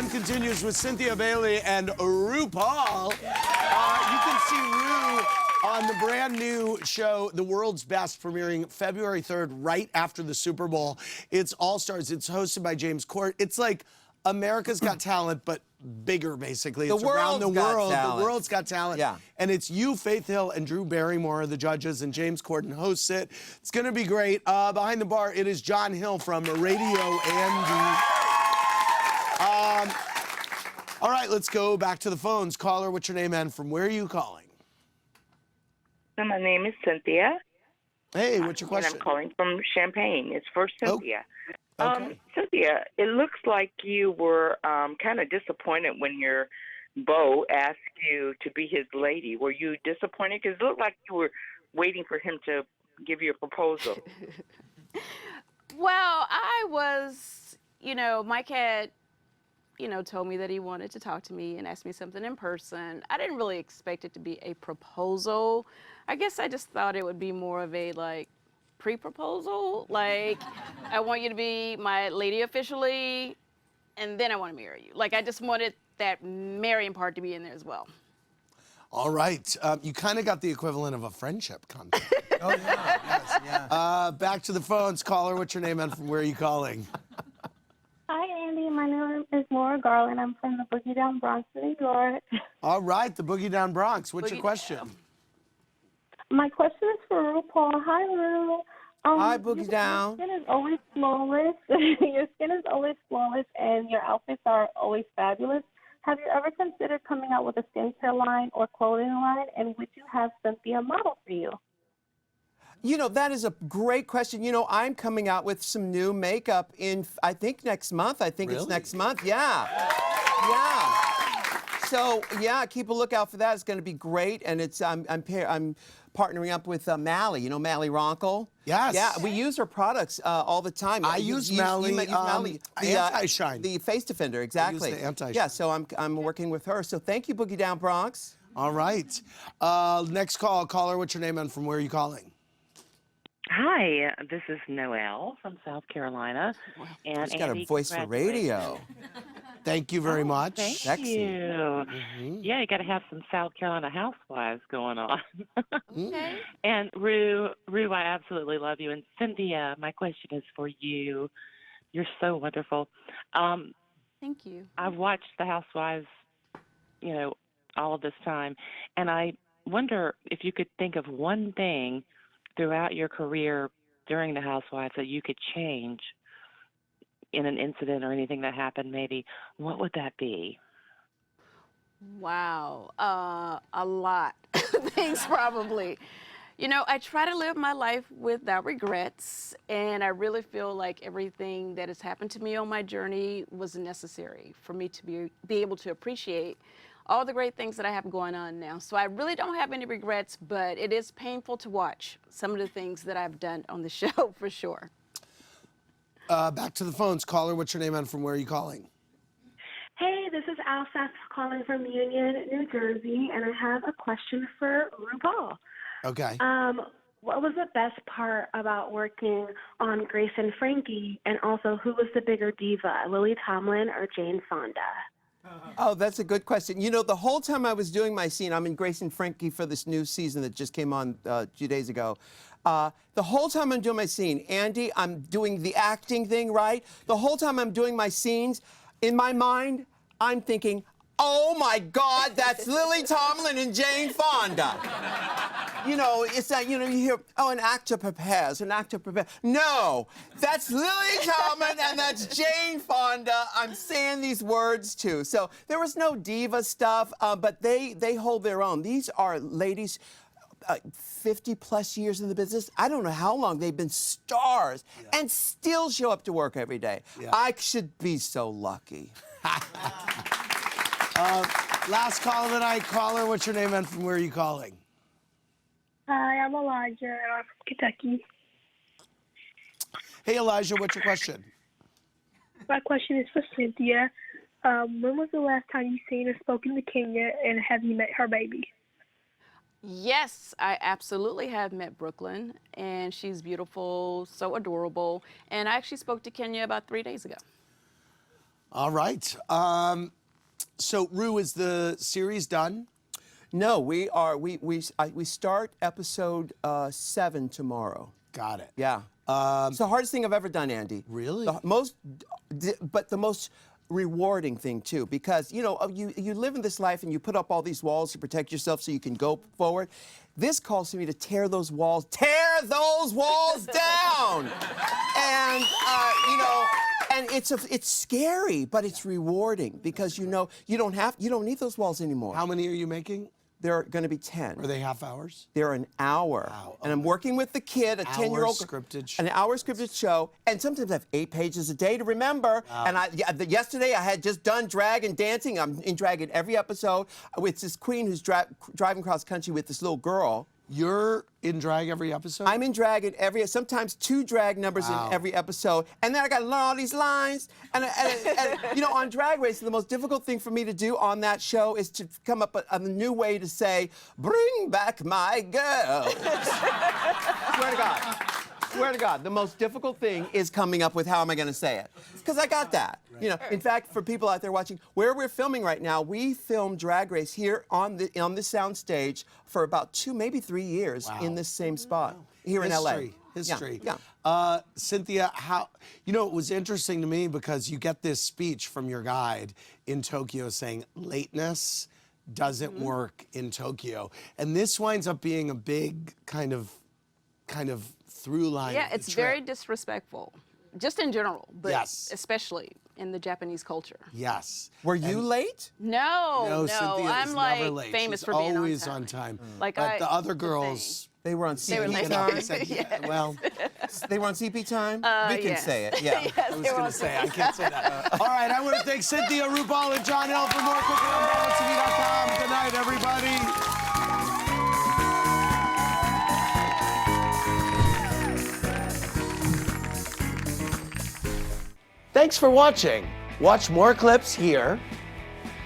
fun continues with Cynthia Bailey and RuPaul. You can see Ru on the brand new show, The World's Best, premiering February 3rd, right after the Super Bowl. It's All Stars. It's hosted by James Corden. It's like America's Got Talent, but bigger, basically. It's around the world. The World's Got Talent. Yeah. And it's you, Faith Hill, and Drew Barrymore are the judges, and James Corden hosts it. It's going to be great. Behind the bar, it is John Hill from Radio Andy. All right, let's go back to the phones. Caller, what's your name and from where are you calling? My name is Cynthia. Hey, what's your question? And I'm calling from Champaign. It's for Cynthia. Okay. Cynthia, it looks like you were kind of disappointed when your beau asked you to be his lady. Were you disappointed? Because it looked like you were waiting for him to give you a proposal. Well, I was, Mike had, told me that he wanted to talk to me and ask me something in person. I didn't really expect it to be a proposal. I guess I just thought it would be more of a, pre-proposal. I want you to be my lady officially, and then I want to marry you. I just wanted that marrying part to be in there as well. All right. You kind of got the equivalent of a friendship contract. Oh, yeah. Yes, yeah. Back to the phones. Caller, what's your name and from where are you calling? Hi, Andy. My name is Laura Garland. I'm from the Boogie Down Bronx, New York. All right, the Boogie Down Bronx. What's your question? My question is for RuPaul. Hi, Ru. Hi, Boogie Down. Your skin is always flawless. Your skin is always flawless, and your outfits are always fabulous. Have you ever considered coming out with a skincare line or clothing line, and would you have Cynthia model for you? That is a great question. I'm coming out with some new makeup in, I think, next month. It's next month. Yeah. Yeah. So, yeah, keep a lookout for that. It's going to be great. And it's I'm partnering up with Mally. Mally Ronkel? Yes. Yeah, we use her products all the time. I use Mally. Anti-shine. The Face Defender, exactly. I use the anti-shine. Yeah, so I'm working with her. So thank you, Boogie Down Bronx. All right. Next call. Caller, what's your name and from where are you calling? Hi, this is Noelle from South Carolina. And she's got a voice for radio. Thanh you very much. Thank Sexy. you. Mm-hmm. Yeah, you got to have some South Carolina housewives going on. Okay. And Ru, I absolutely love you. And Cynthia, my question is for you. You're so wonderful. Thank you. I've watched the Housewives, all of this time, and I wonder if you could think of one thing throughout your career during the Housewives that you could change in an incident or anything that happened, maybe. What would that be? Wow. A lot. Things probably. I try to live my life without regrets, and I really feel like everything that has happened to me on my journey was necessary for me to be able to appreciate all the great things that I have going on now. So I really don't have any regrets, but it is painful to watch some of the things that I've done on the show, for sure. Back to the phones. Caller, what's your name and from where are you calling? Hey, this is Alseth calling from Union, New Jersey, and I have a question for RuPaul. Okay. What was the best part about working on Grace and Frankie, and also who was the bigger diva, Lily Tomlin or Jane Fonda? Oh, that's a good question. The whole time I was doing my scene, I'm in Grace and Frankie for this new season that just came on a few days ago. The whole time I'm doing my scene, Andy, I'm doing the acting thing, right? The whole time I'm doing my scenes, in my mind, I'm thinking, oh my God, that's Lily Tomlin and Jane Fonda. It's that, you hear, oh, an actor prepares. No, that's Lily Tomlin and that's Jane Fonda. I'm saying these words too. So there was no diva stuff, but they hold their own. These are ladies 50 plus years in the business. I don't know how long they've been stars and still show up to work every day. Yeah. I should be so lucky. Last call of the night. Caller, what's your name and from where are you calling? Hi, I'm Elijah, and I'm from Kentucky. Hey, Elijah, what's your question? My question is for Cynthia. When was the last time you seen or spoken to Kenya, and have you met her baby? Yes, I absolutely have met Brooklyn, and she's beautiful, so adorable. And I actually spoke to Kenya about 3 days ago. All right. So, Ru, is the series done? No, we start episode 7 tomorrow. Got it. Yeah. It's the hardest thing I've ever done, Andy. Really? But the most rewarding thing too, because you live in this life and you put up all these walls to protect yourself so you can go forward. This calls to me to tear those walls down, and and it's scary, but it's rewarding because you don't need those walls anymore. How many are you making? There are going to be 10. Are they half hours? They're an hour. Wow. And I'm working with the kid, a 10-year-old. Scripted show. An hour scripted show. And sometimes I have 8 pages a day to remember. Wow. And yesterday I had just done drag and dancing. I'm in drag in every episode. It's this queen who's driving cross country with this little girl. You're in drag every episode? I'm in drag in sometimes 2 drag numbers in every episode. And then I got to learn all these lines. And on Drag Race, the most difficult thing for me to do on that show is to come up with a new way to say, "Bring back my girls." Swear to God. Swear to God, the most difficult thing is coming up with how am I going to say it. Because I got that. Right. In fact, for people out there watching, where we're filming right now, we filmed Drag Race here on the sound stage for about 2, maybe 3 years in this same spot here in LA. History. Yeah. Cynthia, it was interesting to me because you get this speech from your guide in Tokyo saying lateness doesn't work in Tokyo. And this winds up being a big kind of through line. Yeah, it's very disrespectful, just in general, but especially in the Japanese culture. Yes. Were you late? No, Cynthia I'm is like never late. famous She's for being always on on time. time. Like but the other girls, they were on CP time. well, they were on CP time. We can say it. Yeah. Yes, I was going to say I can't say that. All right, I want to thank Cynthia, RuPaul, and John L. For more, quickly on BravoTV.com. Good night, everybody. Thanks for watching. Watch more clips here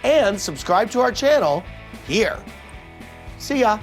and subscribe to our channel here. See ya.